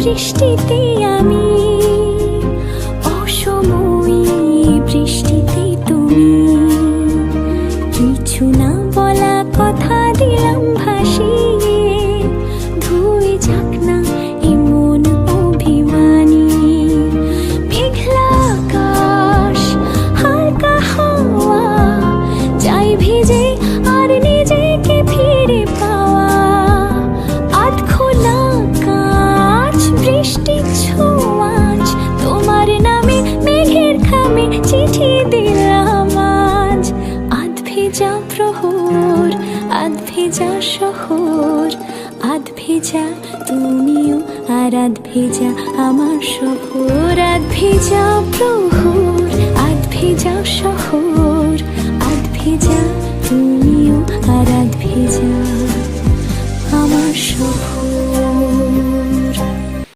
বৃষ্টিতে আমি, অসময়ে বৃষ্টিতে তুমি, কিছু না বলা কথা দিলাম ভাসিয়ে, ধুয়ে যাক না এমন অভিমানী। মেঘলা আকাশ, হালকা হাওয়া, চাই ভিজে আর নিজেকে ফিরে পাওয়া। আধ খোলা কাঁচ, বৃষ্টির ছোঁয়াচ, তোমার নামে মেঘের খামে চিঠি দিলাম আজ। আধ ভেজা প্রহর, আধ ভেজা শহর, আধ ভেজা তুমিও আর আধ ভেজা আমার শহর। আধ ভেজা প্রহর, আধ ভেজা শহর, আধ ভেজা তুমিও আর আধ ভেজা আমার শহর।